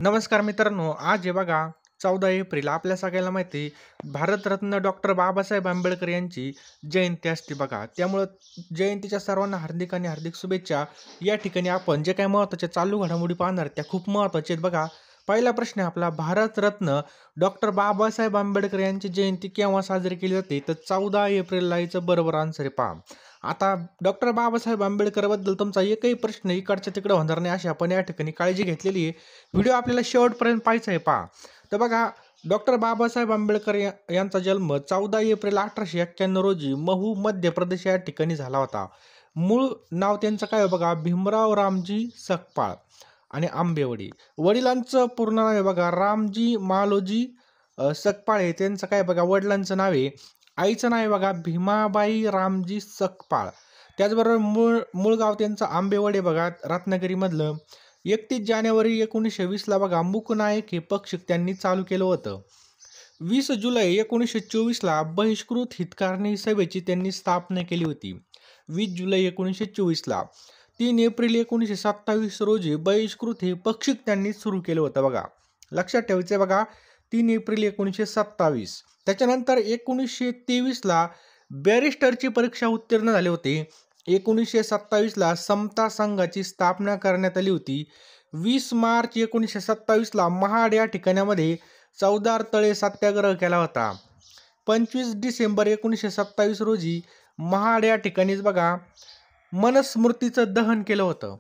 नमस्कार मित्रांनो, आज आहे बघा 14 एप्रिल. आपल्या सगळ्याला माहिती आहे, भारतरत्न डॉक्टर बाबासाहेब आंबेडकर यांची जयंती असते बघा. त्यामुळं जयंतीच्या सर्वांना हार्दिक आणि हार्दिक शुभेच्छा. या ठिकाणी आपण जे काही महत्त्वाच्या चालू घडामोडी पाहणार त्या खूप महत्त्वाच्या आहेत बघा. पहिला प्रश्न आहे आपला, भारतरत्न डॉक्टर बाबासाहेब आंबेडकर यांची जयंती केव्हा साजरी केली जाते? तर 14 एप्रिलला याचं बरोबर आन्सर आहे पहा. आता डॉक्टर बाबासाहेब आंबेडकरबद्दल तुमचा एकही प्रश्न इकडच्या तिकडं होणार नाही अशी आपण या ठिकाणी काळजी घेतलेली आहे. व्हिडिओ आपल्याला शेवटपर्यंत पाहायचा आहे पहा. तर बघा, डॉक्टर बाबासाहेब आंबेडकर यांचा जन्म 14 एप्रिल 1891 रोजी महू मध्य प्रदेश या ठिकाणी झाला होता. मूळ नाव त्यांचं काय आहे बघा, भीमराव रामजी सकपाळ आणि आंबेवडी. वडिलांचं पूर्ण नाव आहे बघा रामजी मालोजी सकपाळ आहे त्यांचं काय बघा, वडिलांचं नाव आहे. आईचं नाव आहे बघा भीमाबाई रामजी सकपाळ. त्याचबरोबर मूळ मूळ गाव त्यांचं आंबेवडे बघा रत्नागिरीमधलं. 31 जानेवारी 1920ला बघा मूकनायक हे पक्षी त्यांनी चालू केलं होतं. 20 जुलै 1924ला बहिष्कृत हितकारणी सभेची त्यांनी स्थापना केली होती. 20 जुलै 1924ला. 3 एप्रिल 1927 रोजी बहिष्कृत हे पक्षी त्यांनी सुरू केलं होतं बघा. लक्षात ठेवायचं बघा, 3 एप्रिल 1927. त्याच्यानंतर 1923ला बॅरिस्टरची परीक्षा उत्तीर्ण झाले होते. 1927ला समता संघाची स्थापना करण्यात आली होती. 20 मार्च 1927ला महाड या ठिकाणामध्ये चौदार तळे सत्याग्रह केला होता. 25 डिसेंबर 1927 रोजी महाड या ठिकाणीच बघा मनुस्मृतीचं दहन केलं होतं.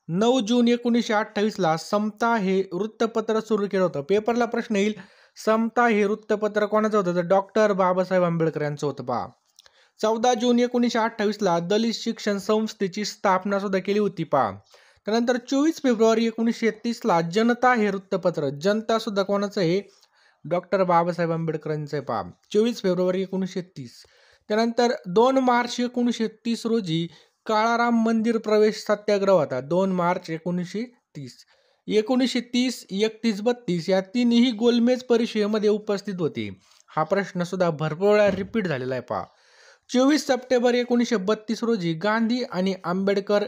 9 जून 1928ला समता हे वृत्तपत्र सुरू केलं होतं. पेपरला प्रश्न येईल, समता हे वृत्तपत्र कोणाचं होतं? तर डॉक्टर बाबासाहेब आंबेडकर यांचं होतं पहा. 14 जून 1928ला दलित शिक्षण संस्थेची स्थापना सुद्धा केली होती पहा. त्यानंतर 24 फेब्रुवारी 1930ला जनता हे वृत्तपत्र, जनता सुद्धा कोणाचं आहे? डॉक्टर बाबासाहेब आंबेडकरांचं आहे पहा. 24 फेब्रुवारी 1930. त्यानंतर 2 मार्च 1930 रोजी काळाराम मंदिर प्रवेश सत्याग्रह होता. 2 मार्च 1930. 1930, 31, 32 या तिन्ही गोलमेज परिषदेमध्ये उपस्थित होते. हा प्रश्न सुद्धा भरपूर वेळा रिपीट झालेला आहे पहा. 24 सप्टेंबर 1932 रोजी गांधी आणि आंबेडकर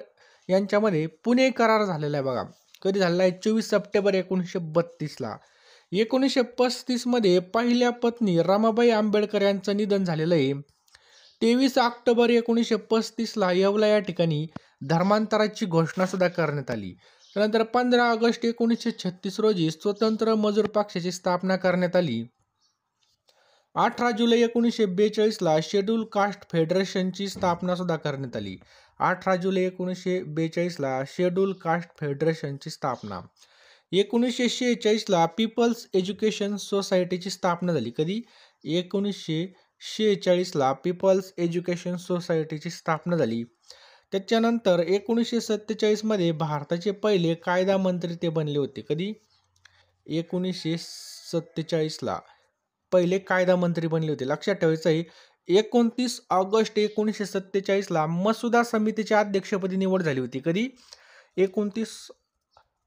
यांच्यामध्ये पुणे करार झालेला आहे बघा. कधी झालेला आहे? 24 सप्टेंबर 1932ला. 1935 मध्ये पहिल्या पत्नी रमाबाई आंबेडकर यांचं निधन झालेलं आहे. 23 ऑक्टोबर 1935ला येवला या ठिकाणी धर्मांतराची घोषणा सुद्धा करण्यात आली. त्यानंतर 15 ऑगस्ट 1936 रोजी स्वतंत्र मजूर पक्षाची स्थापना करण्यात आली. 18 जुलै 1942ला शेड्यूल कास्ट फेडरेशनची स्थापना सुद्धा करण्यात आली. 18 जुलै 1942ला शेड्यूल कास्ट फेडरेशनची स्थापना. 1946ला पीपल्स एज्युकेशन सोसायटीची स्थापना झाली. कधी? 1946ला पीपल्स एज्युकेशन सोसायटीची स्थापना झाली. त्याच्यानंतर 1947 मध्ये भारताचे पहिले कायदा मंत्री ते बनले होते. कधी? 1947ला पहिले कायदा मंत्री बनले होते. लक्षात ठेवायचं आहे. 29 ऑगस्ट 1947ला मसुदा समितीच्या अध्यक्षपदी निवड झाली होती. कधी? 29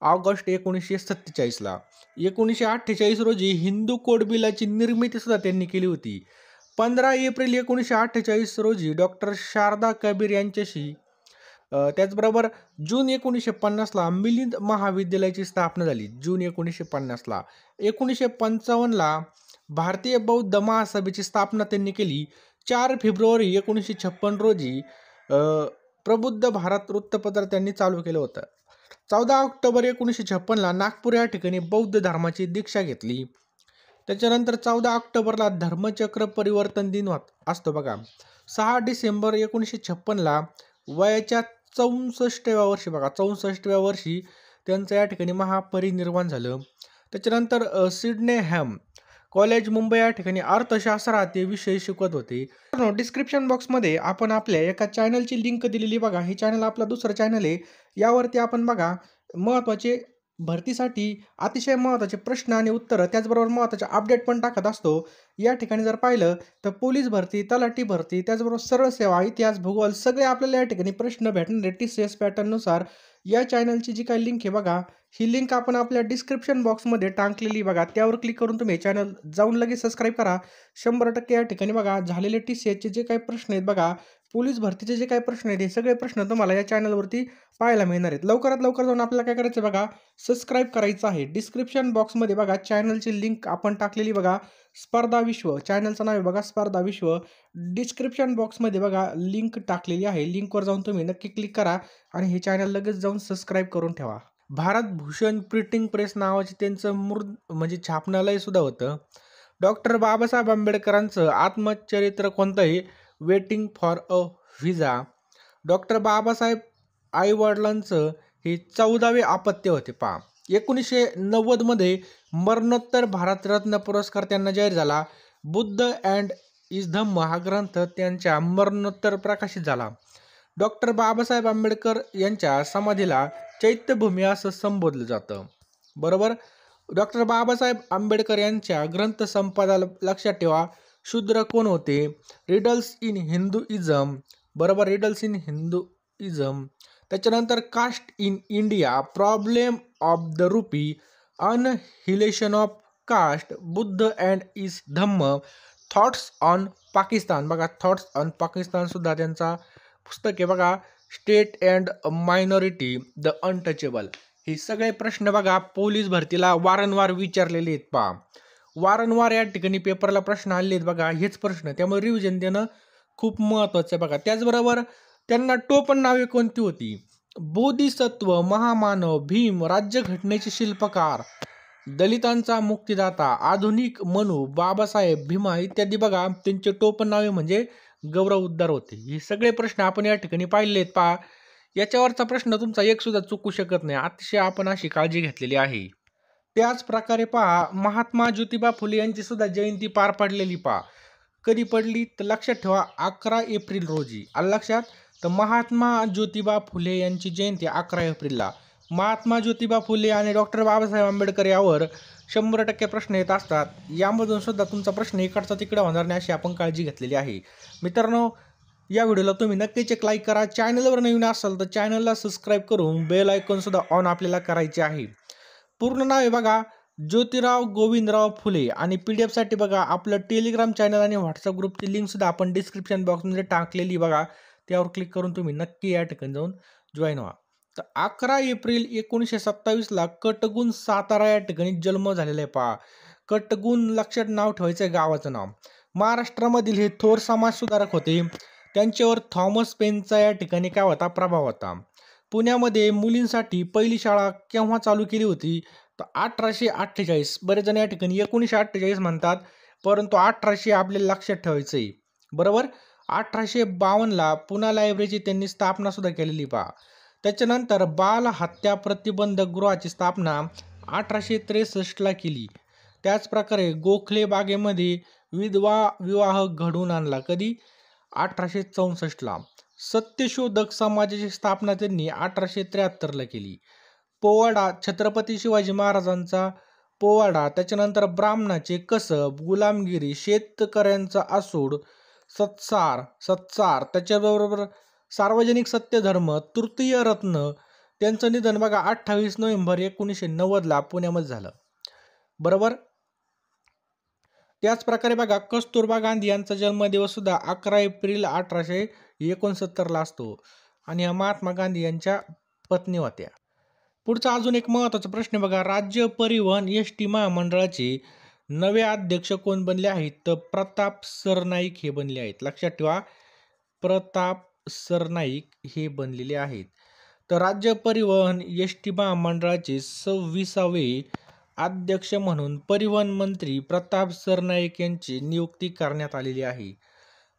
ऑगस्ट 1947ला. 1948 रोजी हिंदू कोड बिलाची निर्मिती सुद्धा त्यांनी केली होती. 15 एप्रिल 1948 रोजी डॉक्टर शारदा कबीर यांच्याशी त्याचबरोबर जून 1950ला मिलिंद महाविद्यालयाची स्थापना झाली. जून 1950ला. 1955ला भारतीय बौद्ध महासभेची स्थापना त्यांनी केली. 4 फेब्रुवारी 1956 रोजी प्रबुद्ध भारत वृत्तपत्र त्यांनी चालू केलं होतं. 14 ऑक्टोबर 1956ला नागपूर या ठिकाणी बौद्ध धर्माची दीक्षा घेतली. त्याच्यानंतर 14 ऑक्टोबरला धर्मचक्र परिवर्तन दिन असतो बघा. 6 डिसेंबर 1956ला वयाच्या 64व्या वर्षी बघा 64व्या वर्षी त्यांचं या ठिकाणी महापरिनिर्वाण झालं. त्याच्यानंतर सिडनेहॅम कॉलेज मुंबई या ठिकाणी अर्थशास्त्र ते विषय शिकवत होते. डिस्क्रिप्शन बॉक्समध्ये आपण आपल्या एका चॅनलची लिंक दिलेली बघा. हे चॅनल आपला दुसरं चॅनल आहे. यावरती आपण बघा महत्त्वाचे भरतीसाठी अतिशय महत्त्वाचे प्रश्न आणि उत्तरं त्याचबरोबर महत्त्वाचे अपडेट पण टाकत असतो. या ठिकाणी जर पाहिलं तर पोलीस भरती, तलाठी भरती, त्याचबरोबर सरळ सेवा, इतिहास, भूगोल सगळे आपल्याला या ठिकाणी प्रश्न भेटणार TCS पॅटर्ननुसार. या चॅनलची जी काही लिंक आहे बघा, ही लिंक आपण आपल्या डिस्क्रिप्शन बॉक्समध्ये टाकलेली बघा. त्यावर क्लिक करून तुम्ही चॅनल जाऊन लगेच सबस्क्राईब करा. 100% या ठिकाणी बघा झालेले TCSचे जे काही प्रश्न आहेत बघा, पोलीस भरतीचे जे काही प्रश्न आहेत, हे सगळे प्रश्न तुम्हाला या चॅनलवरती पाहायला मिळणार आहेत. लवकरात लवकर जाऊन आपल्याला काय करायचं बघा, सबस्क्राईब करायचं आहे. डिस्क्रिप्शन बॉक्समध्ये बघा चॅनलची लिंक आपण टाकलेली बघा, स्पर्धा विश्व चॅनलचं नाव आहे बघा, स्पर्धा विश्व. डिस्क्रिप्शन बॉक्समध्ये बघा लिंक टाकलेली आहे. लिंकवर जाऊन तुम्ही नक्की क्लिक करा आणि हे चॅनल लगेच जाऊन सबस्क्राईब करून ठेवा. भारत भूषण प्रिंटिंग प्रेस नावाचे त्यांचं म्हणजे छापनालय सुद्धा होतं. डॉक्टर बाबासाहेब आंबेडकरांचं आत्मचरित्र कोणतं आहे? Waiting for a visa. Doctor Babasaheb आईवडिलांचं हे 14वे अपत्य होते पहा. 1990 मध्ये मरणोत्तर भारतरत्न पुरस्कार त्यांना जाहीर झाला. बुद्ध अँड इज धम्म हा ग्रंथ त्यांच्या मरणोत्तर प्रकाशित झाला. डॉक्टर बाबासाहेब आंबेडकर यांच्या समाधीला चैत्यभूमी असं संबोधलं जातं. बरोबर. डॉक्टर बाबासाहेब आंबेडकर यांच्या ग्रंथसंपदा लक्षात ठेवा. शूद्र कोण होते? Riddles in Hinduism. बरोबर, रिडल्स इन हिंदुइझम. त्याच्यानंतर caste in India, problem of the rupee, annihilation of caste, Buddha and his Dhamma, thoughts on Pakistan. बघा, थॉट्स ऑन पाकिस्तान सुद्धा त्यांचा पुस्तक आहे बघा. State and minority, the untouchable. हे सगळे प्रश्न बघा पोलीस भरतीला वारंवार विचारलेले आहेत पहा. वारंवार या ठिकाणी पेपरला प्रश्न आले आहेत बघा, हेच प्रश्न. त्यामुळे रिव्हिजन देणं खूप महत्त्वाचं आहे बघा. त्याचबरोबर त्यांना टोपण नावे कोणती होती? बोधिसत्व, महामानव, भीम, राज्यघटनेचे शिल्पकार, दलितांचा मुक्तिदाता, आधुनिक मनू, बाबासाहेब, भीमा इत्यादी बघा त्यांचे टोपण नावे म्हणजे गौरव उद्गार होते. हे सगळे प्रश्न आपण या ठिकाणी पाहिले आहेत पहा. याच्यावरचा प्रश्न तुमचा एक सुद्धा चुकू शकत नाही. अतिशय आपण अशी काळजी घेतलेली आहे. त्याच प्रकारे पहा, महात्मा ज्योतिबा फुले यांची सुद्धा जयंती पार पडलेली पहा. कधी पडली तर लक्षात ठेवा, 11 एप्रिल रोजी. आलं लक्षात? तर महात्मा ज्योतिबा फुले यांची जयंती 11 एप्रिलला. महात्मा ज्योतिबा फुले आणि डॉक्टर बाबासाहेब आंबेडकर यावर 100% प्रश्न येत असतात. यामधून सुद्धा तुमचा प्रश्न इकडचा तिकडे होणार नाही अशी आपण काळजी घेतलेली आहे. मित्रांनो, या व्हिडिओला तुम्ही नक्कीच एक लाईक करा. चॅनलवर नवीन असाल तर चॅनलला सबस्क्राईब करून बेल आयकॉन सुद्धा ऑन आपल्याला करायचे आहे. पूर्ण नाव आहे बघा ज्योतिराव गोविंदराव फुले. आणि PDF साठी बघा आपलं टेलिग्राम चॅनल आणि व्हॉट्सअप ग्रुपची लिंक सुद्धा आपण डिस्क्रिप्शन बॉक्समध्ये टाकलेली बघा. त्यावर क्लिक करून तुम्ही नक्की या ठिकाणी जाऊन जॉईन व्हा. तर 11 एप्रिल 1927ला कटगुण सातारा या ठिकाणी जन्म झालेला आहे पहा. कटगुण लक्षात नाव ठेवायचं आहे गावाचं नाव. महाराष्ट्रामधील हे थोर समाजसुधारक होते. त्यांच्यावर थॉमस पेनचा या ठिकाणी काय होता? प्रभाव होता. पुण्यामध्ये मुलींसाठी पहिली शाळा केव्हा चालू केली होती? तर 1848. बरेच जण या ठिकाणी 1948 म्हणतात, परंतु 1800 आपल्याला लक्षात ठेवायचं आहे. बरोबर. 1852ला पुणा लायब्ररीची त्यांनी स्थापना सुद्धा केलेली पहा. त्याच्यानंतर बाल हत्या प्रतिबंधक गृहाची स्थापना 1863ला केली. त्याचप्रकारे गोखले बागेमध्ये विधवा विवाह घडवून आणला. कधी? 1864ला. सत्यशोधक समाजाची स्थापना त्यांनी 1873ला केली. पोवाडा, छत्रपती शिवाजी महाराजांचा पोवाडा, त्याच्यानंतर ब्राह्मणाचे कसब, गुलामगिरी, शेतकऱ्यांचा आसूड, सत्सार, त्याच्याबरोबर सार्वजनिक सत्यधर्म, तृतीय रत्न. त्यांचं निधन बघा 28 नोव्हेंबर 1990ला पुण्यामध्ये झालं. बरोबर. त्याचप्रकारे बघा कस्तुरबा गांधी यांचा जन्मदिवस सुद्धा 11 एप्रिल 1869ला असतो. आणि ह्या महात्मा गांधी यांच्या पत्नी होत्या. पुढचा अजून एक महत्त्वाचा प्रश्न बघा, राज्य परिवहन ST महामंडळाचे नवे अध्यक्ष कोण बनले आहेत? तर प्रताप सरनाईक हे बनले आहेत. लक्षात ठेवा, प्रताप सरनाईक हे बनलेले आहेत. तर राज्य परिवहन ST महामंडळाचे 26वे अध्यक्ष म्हणून परिवहन मंत्री प्रताप सरनाईक यांची नियुक्ती करण्यात आलेली आहे.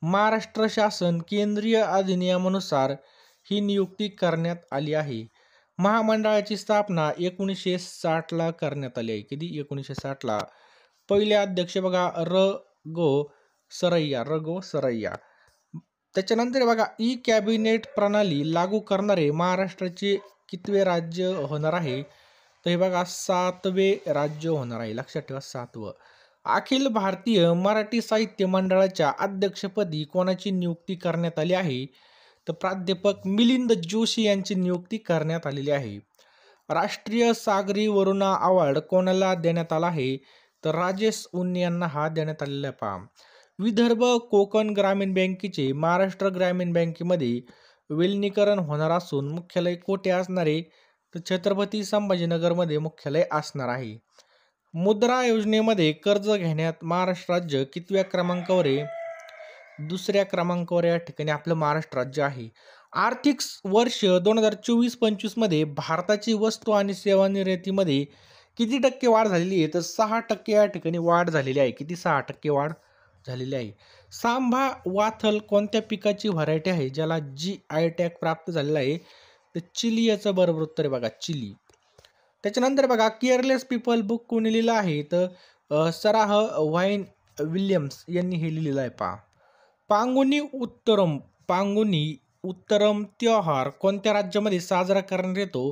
महाराष्ट्र शासन केंद्रीय अधिनियमानुसार ही नियुक्ती करण्यात आली आहे. महामंडळाची स्थापना 1960ला करण्यात आली आहे. कधी? 1960ला. पहिले अध्यक्ष बघा र.गो. सरैया. त्याच्यानंतर बघा ई कॅबिनेट प्रणाली लागू करणारे महाराष्ट्राचे कितवे राज्य होणार आहे? तर हे बघा 7वे राज्य होणार आहे. लक्षात ठेवा, 7वं. अखिल भारतीय मराठी साहित्य मंडळाच्या अध्यक्षपदी कोणाची नियुक्ती करण्यात आली आहे? तर प्राध्यापक मिलिंद जोशी यांची नियुक्ती करण्यात आलेली आहे. राष्ट्रीय सागरी वरुणा अवॉर्ड कोणाला देण्यात आला आहे? तर राजेश उन्नी यांना हा देण्यात आलेला आहे पहा. विदर्भ कोकण ग्रामीण बँकेचे महाराष्ट्र ग्रामीण बँकेमध्ये विलिनीकरण होणार असून मुख्यालय कोठे असणार आहे? तर छत्रपती संभाजीनगरमध्ये मुख्यालय असणार आहे. मुद्रा योजनेमध्ये कर्ज घेण्यात महाराष्ट्र राज्य कितव्या क्रमांकावर आहे? दुसऱ्या क्रमांकावर या ठिकाणी आपलं महाराष्ट्र राज्य आहे. आर्थिक वर्ष 2024-25 मध्ये भारताची वस्तू आणि सेवा निर्यातीमध्ये किती टक्के वाढ झालेली आहे? तर 6% या ठिकाणी वाढ झालेली आहे. किती? 6% वाढ झालेली आहे. सांभा वाथल कोणत्या पिकाची व्हरायटी आहे ज्याला GI टॅग प्राप्त झालेला आहे? तर चिली याचं बरोबर उत्तर आहे बघा, चिली. त्याच्यानंतर बघा केअरलेस पीपल बुक कोणी लिहिलं आहे? तर सराह व्हाईन विल्यम्स यांनी हे लिहिलेलं आहे पहा. पांगुनी उत्तरम त्योहार कोणत्या राज्यामध्ये साजरा करण्यात येतो?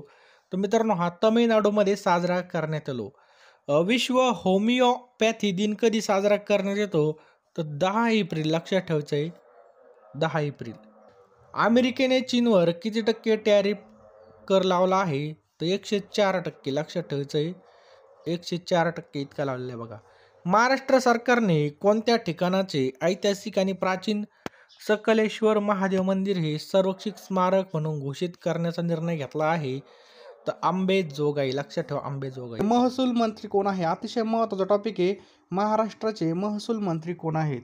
तर मित्रांनो हा तमिळनाडूमध्ये साजरा करण्यात येतो. विश्व होमिओपॅथी दिन कधी साजरा करण्यात येतो? तर 10 एप्रिल. लक्षात ठेवायचं आहे 10 एप्रिल. अमेरिकेने चीनवर किती टक्के टॅरिफ कर लावला आहे? तर 104%. लक्षात ठेवायचं आहे 104% इतका लावलेला आहे बघा. महाराष्ट्र सरकारने कोणत्या ठिकाणाचे ऐतिहासिक आणि प्राचीन सकलेश्वर महादेव मंदिर हे संरक्षित स्मारक म्हणून घोषित करण्याचा निर्णय घेतला आहे? तर अंबेजोगाई. लक्षात ठेवा अंबेजोगाई. महसूल मंत्री कोण आहे? अतिशय महत्त्वाचा टॉपिक आहे. महाराष्ट्राचे महसूल मंत्री कोण आहेत?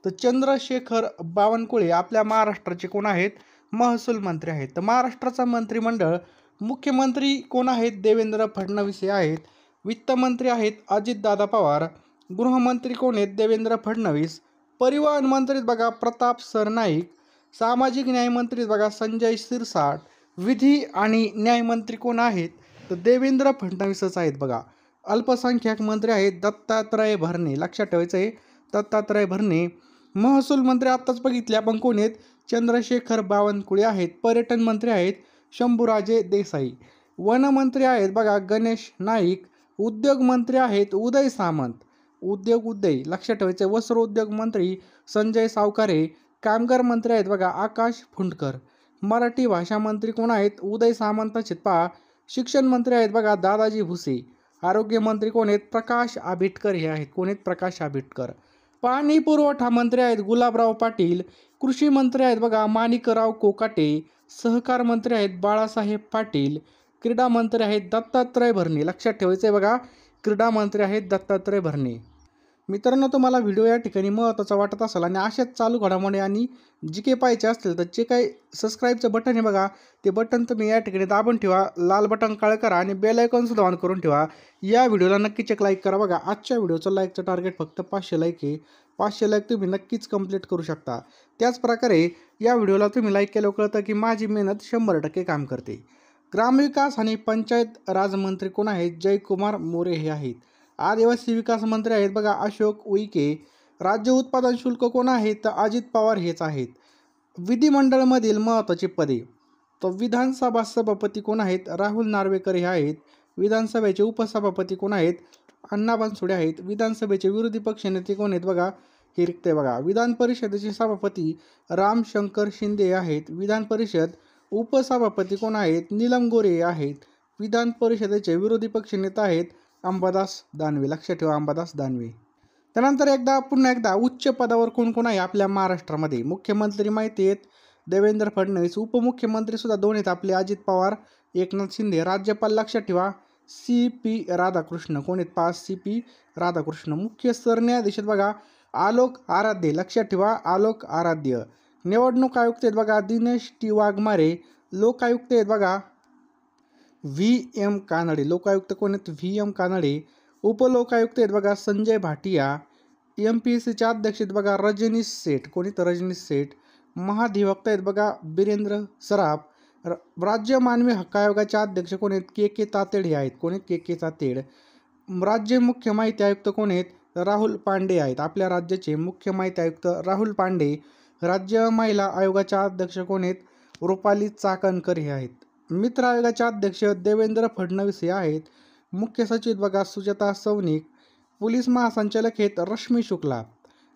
तर चंद्रशेखर बावनकुळे आपल्या महाराष्ट्राचे कोण आहेत? महसूल मंत्री आहेत. तर महाराष्ट्राचा मंत्रिमंडळ मुख्यमंत्री कोण आहेत? देवेंद्र फडणवीस हे आहेत. वित्तमंत्री आहेत अजितदादा पवार. गृहमंत्री कोण आहेत? देवेंद्र फडणवीस. परिवहन मंत्री बघा प्रताप सरनाईक. सामाजिक न्यायमंत्री बघा संजय शिरसाट. विधी आणि न्यायमंत्री कोण आहेत? तर देवेंद्र फडणवीसच आहेत बघा. अल्पसंख्याक मंत्री आहेत दत्तात्रय भरणे. लक्षात ठेवायचं आहे दत्तात्रय भरणे. महसूल मंत्री आत्ताच बघितले आपण कोण आहेत? चंद्रशेखर बावनकुळे आहेत. पर्यटन मंत्री आहेत शंभूराजे देसाई. वनमंत्री आहेत बघा गणेश नाईक. उद्योग मंत्री आहेत उदय सामंत. उदय लक्षात ठेवायचे. वस्त्रोद्योग मंत्री संजय सावकारे. कामगार मंत्री आहेत बघा आकाश फुंडकर. मराठी भाषा मंत्री कोण आहेत? उदय सामंत चित्पा. शिक्षण मंत्री आहेत बघा दादाजी भुसे. आरोग्य मंत्री कोण आहेत? प्रकाश आंबेडकर हे आहेत. कोण आहेत? प्रकाश आंबेडकर. पाणी पुरवठा मंत्री आहेत गुलाबराव पाटील. कृषी मंत्री आहेत बघा माणिकराव कोकाटे. सहकार मंत्री आहेत बाळासाहेब पाटील. क्रीडा मंत्री आहेत दत्तात्रय भरणे. लक्षात ठेवायचं आहे बघा क्रीडा मंत्री आहेत दत्तात्रय भरणे. मित्रांनो तुम्हाला व्हिडिओ या ठिकाणी महत्त्वाचा वाटत असेल आणि अशाच चालू घडामोडी आणि जी काही पाहिजे असतील तर जे काही सबस्क्राईबचं बटन आहे बघा ते बटन तुम्ही या ठिकाणी दाबून ठेवा. लाल बटन काळं करा आणि बेल आयकॉनसुद्धा ऑन करून ठेवा. या व्हिडिओला नक्कीच एक लाईक करा बघा. आजच्या व्हिडिओचं लाईकचं टार्गेट फक्त 500 लाईक आहे. 500 लाईक तुम्ही नक्कीच कंप्लीट करू शकता. त्याचप्रकारे या व्हिडिओला तुम्ही लाईक केलं कळतं की माझी मेहनत 100% काम करते. ग्रामविकास आणि पंचायत राज मंत्री कोण आहेत? जयकुमार मोरे हे आहेत. आदिवासी विकास मंत्री आहेत बघा अशोक उईके. राज्य उत्पादन शुल्क कोण आहेत? तर अजित पवार हेच आहेत. विधिमंडळमधील महत्त्वाची पदे तर विधानसभा सभापती कोण आहेत? राहुल नार्वेकर हे आहेत. विधानसभेचे उपसभापती कोण आहेत? अण्णा बनसोडे आहेत. विधानसभेचे विरोधी पक्षनेते कोण आहेत? बघा हे रिक्त आहे बघा. विधान परिषदेचे सभापती रामशंकर शिंदे आहेत. विधान परिषद उपसभापती कोण आहेत? नीलम गोरे आहेत. विधान परिषदेचे विरोधी पक्षनेते आहेत अंबादास दानवे. लक्षात ठेवा अंबादास दानवे. त्यानंतर पुन्हा एकदा उच्च पदावर कोण कोण आहे आपल्या महाराष्ट्रामध्ये? मुख्यमंत्री माहिती आहेत देवेंद्र फडणवीस. उपमुख्यमंत्री सुद्धा दोन आहेत आपले अजित पवार एकनाथ शिंदे. राज्यपाल लक्षात ठेवा CP राधाकृष्ण. कोण आहेत? CP राधाकृष्ण. मुख्य सरन्यायाधीश बघा आलोक आराध्य. लक्षात ठेवा आलोक आराध्य. निवडणूक आयुक्त आहेत बघा दिनेश T वाघमारे. लोकायुक्त आहेत बघा VM कानडे. लोकायुक्त कोण आहेत? VM कानडे. उपलोकायुक्त आहेत बघा संजय भाटिया. MPSCचे अध्यक्ष आहेत बघा रजनीश सेठ. कोणी? तर रजनीश सेठ. महाधिवक्ता आहेत बघा बिरेंद्र सराफ. राज्य मानवी हक्क आयोगाचे अध्यक्ष कोण आहेत? KK तातेड हे आहेत. कोण आहेत? KK तातेड. राज्य मुख्य माहिती आयुक्त कोण आहेत? राहुल पांडे आहेत. आपल्या राज्याचे मुख्य माहिती आयुक्त राहुल पांडे. राज्य महिला आयोगाच्या अध्यक्ष कोण आहेत? रुपाली चाकणकर हे आहेत. मित्र आयोगाचे अध्यक्ष देवेंद्र फडणवीस हे आहेत. मुख्य सचिव बघा सुजाता सौनिक. पोलीस महासंचालक आहेत रश्मी शुक्ला.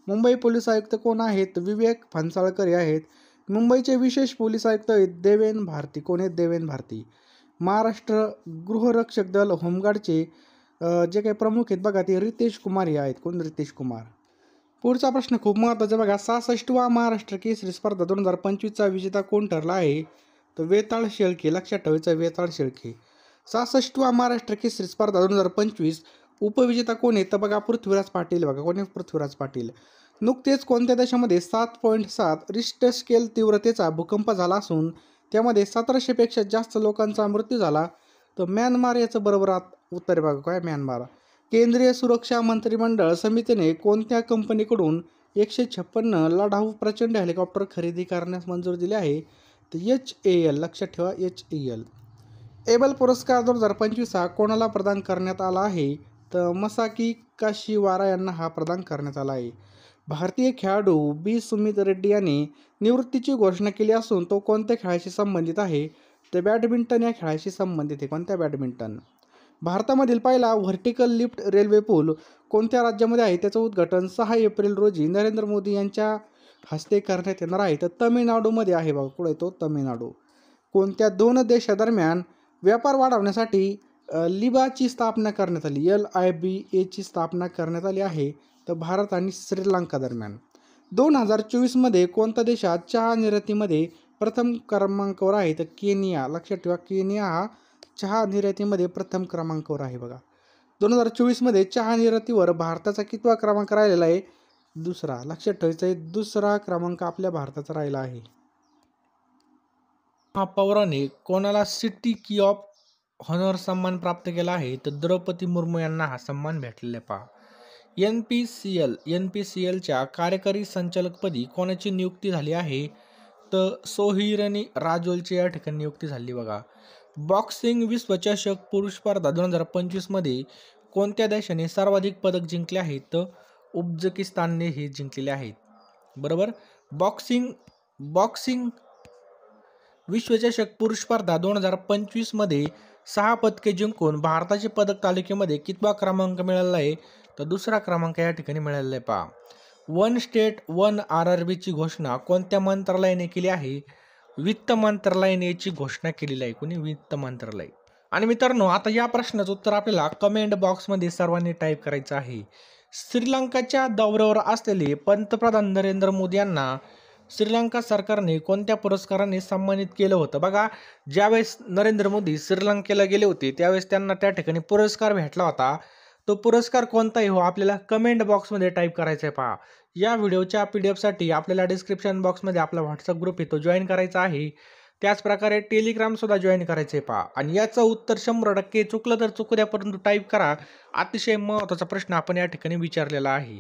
मुंबई पोलीस आयुक्त कोण आहेत? विवेक फणसाळकर हे आहेत. मुंबईचे विशेष पोलीस आयुक्त आहेत देवेन भारती. कोण आहेत? देवेन भारती. महाराष्ट्र गृहरक्षक दल होमगार्डचे जे काही प्रमुख आहेत बघा ते रितेश कुमार हे आहेत. कोण? रितेश कुमार. पुढचा प्रश्न खूप महत्त्वाचा बघा. 66वा महाराष्ट्र केसरी स्पर्धा 2025चा विजेता कोण ठरला आहे? तर वेताळ शेळके. लक्षात ठेवायचं वेताळ शेळके. 66वा महाराष्ट्र केसरी स्पर्धा 2025 उपविजेता कोण आहे? तर बघा पृथ्वीराज पाटील. बघा कोणी? पृथ्वीराज पाटील. नुकतेच कोणत्या देशामध्ये 7.7 रिश्टर स्केल तीव्रतेचा भूकंप झाला असून त्यामध्ये 1700 पेक्षा जास्त लोकांचा मृत्यू झाला? तर म्यानमार याचं बरोबर उत्तर आहे बघा. काय? म्यानमार. केंद्रीय सुरक्षा मंत्रिमंडळ समितीने कोणत्या कंपनीकडून 156 लढाऊ प्रचंड हेलिकॉप्टर खरेदी करण्यास मंजुरी दिली आहे? तर HAL. लक्षात ठेवा HAL. एबल पुरस्कार 2025 हा कोणाला प्रदान करण्यात आला आहे? तर मसाकी काशीवारा यांना हा प्रदान करण्यात आला आहे. भारतीय खेळाडू बी सुमित रेड्डी यांनी निवृत्तीची घोषणा केली असून तो कोणत्या खेळाशी संबंधित आहे? तर बॅडमिंटन या खेळाशी संबंधित आहे. कोणत्या? बॅडमिंटन. भारतामधील पहिला व्हर्टिकल लिफ्ट रेल्वे पूल कोणत्या राज्यामध्ये आहे? त्याचं उद्घाटन 6 एप्रिल रोजी नरेंद्र मोदी यांच्या हस्ते करण्यात येणार आहे. तर तमिळनाडूमध्ये आहे बघा. कुठे तो? तमिळनाडू. कोणत्या दोन देशादरम्यान व्यापार वाढवण्यासाठी लिबाची स्थापना करण्यात आली? LIBAची स्थापना करण्यात आली आहे? तर भारत आणि श्रीलंका दरम्यान. 2024मध्ये कोणत्या देशात चहा निर्यातीमध्ये प्रथम क्रमांकावर आहे? तर केनिया. लक्षात ठेवा केनिया हा चहा निर्यातीमध्ये प्रथम क्रमांकावर आहे बघा. 2024मध्ये चहा निर्यातीवर भारताचा कितवा क्रमांक राहिलेला आहे? दुसरा. लक्षात ठेवायचं आहे दुसरा क्रमांक आपल्या भारताचा राहिला आहे. महापौराने कोणाला सिटी की ऑफ हॉनर सन्मान प्राप्त केला आहे? तर द्रौपदी मुर्मू यांना हा सन्मान भेटलेला आहे. पहा. NPCLच्या कार्यकारी संचालकपदी कोणाची नियुक्ती झाली आहे? तर सोहिरनी राजोलची या ठिकाणी नियुक्ती झाली बघा. बॉक्सिंग विश्वचषक पुरुष स्पर्धा 2025मध्ये कोणत्या देशाने सर्वाधिक पदक जिंकले आहेत? तर उझबेकिस्तानने हे जिंकलेले आहेत. बरोबर. बॉक्सिंग विश्वचषक पुरुष स्पर्धा 2025मध्ये 6 पदके जिंकून भारताचे पदक तालिकेमध्ये कितवा क्रमांक मिळाला आहे? तर दुसरा क्रमांक या ठिकाणी मिळालेला आहे. पहा. वन स्टेट वन RRBची घोषणा कोणत्या मंत्रालयाने केली आहे? वित्त मंत्रालयाने याची घोषणा केलेली आहे. कोणी? वित्त मंत्रालय. आणि मित्रांनो आता या प्रश्नाचं उत्तर आपल्याला कमेंट बॉक्समध्ये सर्वांनी टाईप करायचं आहे. श्रीलंकाच्या दौऱ्यावर असलेले पंतप्रधान नरेंद्र मोदी यांना श्रीलंका सरकारने कोणत्या पुरस्काराने सन्मानित केलं होतं? बघा ज्यावेळेस नरेंद्र मोदी श्रीलंकेला गेले होते त्यावेळेस त्यांना त्या ठिकाणी पुरस्कार भेटला होता. तो पुरस्कार कोणताही हो आपल्याला कमेंट बॉक्समध्ये टाईप करायचा आहे. पहा. या व्हिडिओच्या PDF आपल्याला डिस्क्रिप्शन बॉक्समध्ये आपला व्हॉट्सअप ग्रुप आहे तो जॉईन करायचा आहे. त्याचप्रकारे टेलिग्रामसुद्धा जॉईन करायचं आहे. पहा. आणि याचं उत्तर 100% चुकलं तर चुकू द्या परंतु टाईप करा. अतिशय महत्त्वाचा प्रश्न आपण या ठिकाणी विचारलेला आहे.